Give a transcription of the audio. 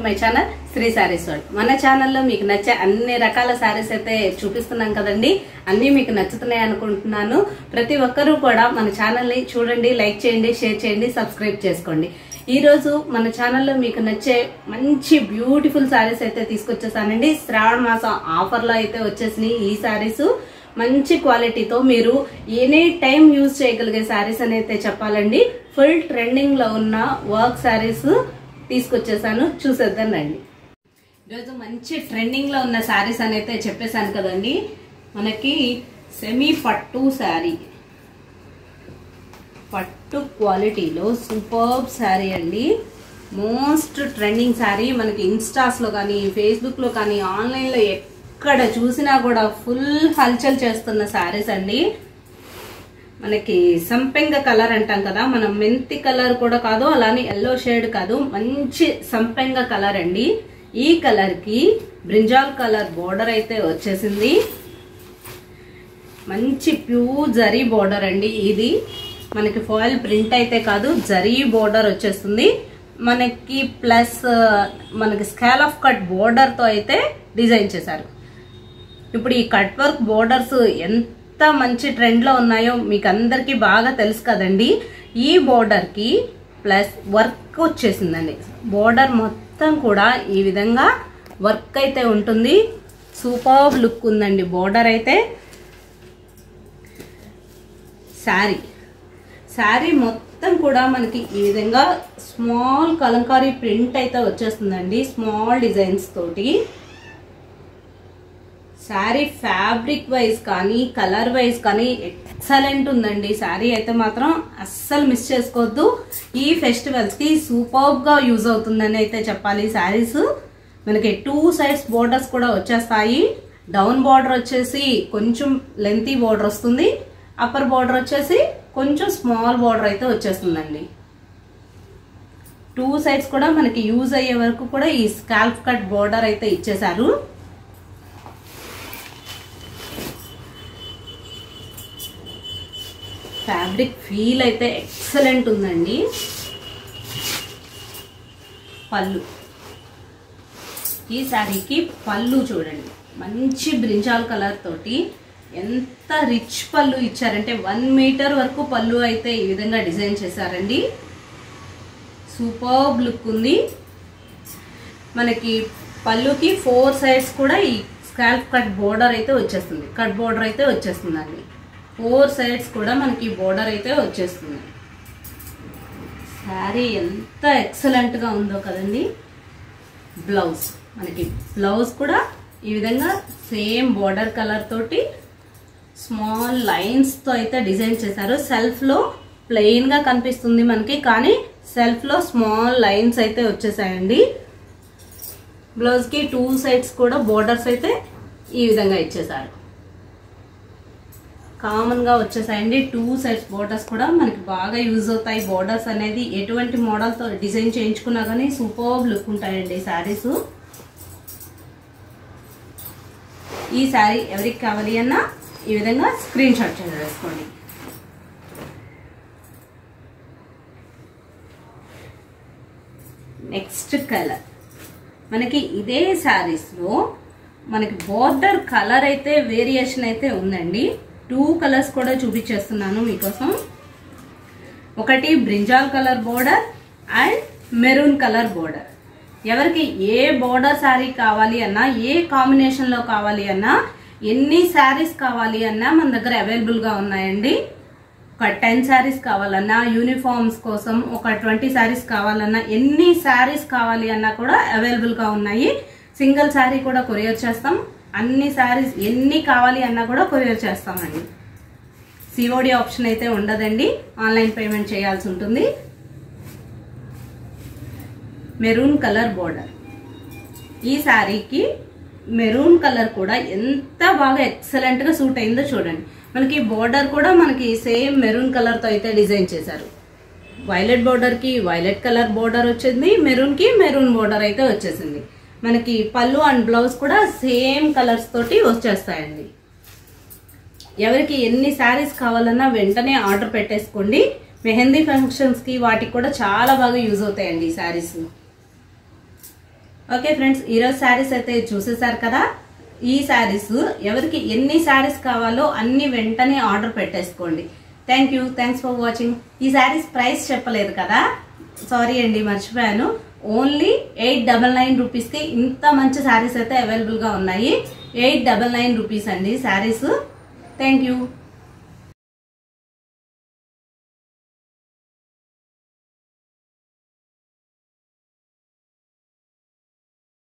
My channel Sri sarees world. మన ఛానల్లో మీకు నచ్చే అన్ని రకాల సారీస్ అయితే చూపిస్తున్నాం కదండి. అన్ని మీకు నచ్చుతున్నాయి అనుకుంటున్నాను. ప్రతి ఒక్కరూ కూడా మన ఛానల్ని చూడండి, లైక్ చేయండి, షేర్ చేయండి, సబ్స్క్రైబ్ చేసుకోండి. ఈ రోజు మన ఛానల్లో మీకు నచ్చే మంచి బ్యూటిఫుల్ సారీస్ అయితే తీసుకొచ్చేసానండి. శ్రావణ మాసం ఆఫర్లో అయితే వచ్చేసినాయి ఈ సారీస్. మంచి క్వాలిటీతో మీరు ఎనీ టైం యూజ్ చేయగలిగే సారీస్ అని అయితే చెప్పాలండి. ఫుల్ ట్రెండింగ్ లో ఉన్న వర్క్ సారీస్ తీసుకొచ్చేసాను, చూసేద్దాం రండి. ఈరోజు మంచి ట్రెండింగ్ లో ఉన్న సారీస్ అని అయితే చెప్పేశాను కదండి. మనకి సెమీ పట్టు శారీ, పట్టు క్వాలిటీలో సూపర్బ్ శారీ అండి. Most trending sari. మనకి ఇన్స్టాస్ లో కానీ, ఫేస్బుక్ లో కానీ, ఆన్లైన్ లో ఎక్కడ చూసినా కూడా ఫుల్ హల్చల్ చేస్తున్న శారీస్ అండి. మనకి సంపెంగ కలర్ అంటాం కదా, మనం మెంతి కలర్ కూడా కాదు, అలానే ఎల్లో షేడ్ కాదు, మంచి సంపెంగ కలర్ అండి. ఈ కలర్ కి బ్రింజాల్ కలర్ బోర్డర్ అయితే వచ్చేసింది. మంచి ప్యూర్ జరీ బోర్డర్ అండి. ఇది మనకి ఫాయిల్ ప్రింట్ అయితే కాదు, జరీ బోర్డర్ వచ్చేస్తుంది మనకి. ప్లస్ మనకి స్కాల్ ఆఫ్ కట్ బోర్డర్ తో అయితే డిజైన్ చేశారు. ఇప్పుడు ఈ కట్ వర్క్ బోర్డర్స్ ఎంత మంచి ట్రెండ్ లో ఉన్నాయో మీకు అందరికి బాగా తెలుసు కదండి. ఈ బోర్డర్ కి ప్లస్ వర్క్ వచ్చేసిందండి. బోర్డర్ మొత్తం కూడా ఈ విధంగా వర్క్ అయితే ఉంటుంది. సూపర్ లుక్ ఉందండి బోర్డర్ అయితే. శారీ మొత్తం కూడా మనకి ఈ విధంగా స్మాల్ కలంకారీ ప్రింట్ అయితే వచ్చేస్తుందండి, స్మాల్ డిజైన్స్ తోటి. శారీ ఫ్యాబ్రిక్ వైజ్ కానీ, కలర్ వైజ్ కానీ ఎక్సలెంట్ ఉందండి. శారీ అయితే మాత్రం అస్సలు మిస్ చేసుకోవద్దు. ఈ ఫెస్టివల్స్ కి సూపర్బ్ గా యూజ్ అవుతుందని అయితే చెప్పాలి. శారీస్ మనకి 2 సైడ్స్ బోర్డర్స్ కూడా వచ్చేస్తాయి. డౌన్ బోర్డర్ వచ్చేసి కొంచెం లెంతీ బోర్డర్ వస్తుంది, అప్పర్ బోర్డర్ వచ్చేసి కొంచెం స్మాల్ బోర్డర్ అయితే వచ్చేస్తుందండి. 2 సైడ్స్ కూడా మనకి యూజ్ అయ్యే వరకు కూడా ఈ స్కాల్ప్ కట్ బోర్డర్ అయితే ఇచ్చేసారు. ఫ్యాబ్రిక్ ఫీల్ అయితే ఎక్సలెంట్ ఉందండి. పళ్ళు, ఈ శారీకి పళ్ళు చూడండి, మంచి బ్రింజాల్ కలర్ తోటి ఎంత రిచ్ పళ్ళు ఇచ్చారంటే 1 మీటర్ వరకు పళ్ళు అయితే ఈ విధంగా డిజైన్ చేశారండి. సూపర్బ్ లుక్ ఉంది. మనకి పళ్ళుకి 4 సైడ్స్ కూడా ఈ స్కాల్ప్ కట్ బోర్డర్ అయితే వచ్చేస్తుంది, కట్ బోర్డర్ అయితే వచ్చేస్తుందండి. 4 సైడ్స్ కూడా మనకి బోర్డర్ అయితే వచ్చేస్తుంది. శారీ ఎంత ఎక్సలెంట్ గా ఉందో కదండి. బ్లౌజ్, మనకి బ్లౌజ్ కూడా ఈ విధంగా సేమ్ బోర్డర్ కలర్ తోటి స్మాల్ లైన్స్ తో అయితే డిజైన్ చేశారు. సెల్ఫ్ లో ప్లెయిన్ గా కనిపిస్తుంది మనకి, కానీ సెల్ఫ్ లో స్మాల్ లైన్స్ అయితే వచ్చేసాయండి. బ్లౌజ్ కి 2 సైడ్స్ కూడా బోర్డర్స్ అయితే ఈ విధంగా ఇచ్చేసారు. కామన్ గా వచ్చేసాయండి. 2 సైడ్స్ బోర్డర్స్ కూడా మనకి బాగా యూజ్ అవుతాయి. బోర్డర్స్ అనేది ఎటువంటి మోడల్ తో డిజైన్ చేయించుకున్నా కానీ సూపర్ లుక్ ఉంటాయండి శారీస్. ఈ శారీ ఎవరికి కావాలి అన్నా ఈ విధంగా స్క్రీన్ షాట్ చేసేసుకోండి. నెక్స్ట్ కలర్, మనకి ఇదే శారీస్ లో మనకి బోర్డర్ కలర్ అయితే వేరియేషన్ అయితే ఉందండి. 2 కలర్స్ కూడా చూపించేస్తున్నాను మీకోసం. ఒకటి brinjal colour border and maroon colour border. ఎవరికి ఏ బోర్డర్ శారీ కావాలి అన్నా, ఏ కాంబినేషన్ లో కావాలి అన్నా, ఎన్ని శారీస్ కావాలి అన్నా మన దగ్గర అవైలబుల్ గా ఉన్నాయండి. ఒక 10 శారీస్ కావాలన్నా, యూనిఫామ్స్ కోసం ఒక 20 శారీస్ కావాలన్నా, ఎన్ని శారీస్ కావాలి అన్నా కూడా అవైలబుల్ గా ఉన్నాయి. సింగిల్ శారీ కూడా కొరియర్ చేస్తాం. అన్ని శారీస్ ఎన్ని కావాలి అన్నా కూడా కొరియర్ చేస్తామండి. సిఓడి ఆప్షన్ అయితే ఉండదండి, ఆన్లైన్ పేమెంట్ చేయాల్సి ఉంటుంది. Maroon colour border. ఈ శారీకి మెరూన్ కలర్ కూడా ఎంత బాగా ఎక్సలెంట్ గా సూట్ అయిందో చూడండి. మనకి బోర్డర్ కూడా మనకి సేమ్ మెరూన్ కలర్ తో అయితే డిజైన్ చేశారు. వైలెట్ బోర్డర్ కి వైలెట్ కలర్ బోర్డర్ వచ్చింది, మెరూన్ కి మెరూన్ బోర్డర్ అయితే వచ్చేసింది. మనకి పళ్ళు అండ్ బ్లౌజ్ కూడా సేమ్ కలర్స్ తోటి వచ్చేస్తాయండి. ఎవరికి ఎన్ని శారీస్ కావాలన్నా వెంటనే ఆర్డర్ పెట్టేసుకోండి. మెహందీ ఫంక్షన్స్ కి వాటికి కూడా చాలా బాగా యూజ్ అవుతాయండి ఈ శారీస్. ఓకే ఫ్రెండ్స్, ఈరోజు శారీస్ అయితే చూసేసారు కదా. ఈ శారీస్ ఎవరికి ఎన్ని శారీస్ కావాలో అన్ని వెంటనే ఆర్డర్ పెట్టేసుకోండి. Thanks for watching. ఈ శారీస్ ప్రైస్ చెప్పలేదు కదా, సారీ అండి, మర్చిపోయాను. ఓన్లీ 899 రూపీస్కి ఇంత మంచి శారీస్ అయితే అవైలబుల్గా ఉన్నాయి. 899 రూపీస్ అండి శారీస్. Thank you.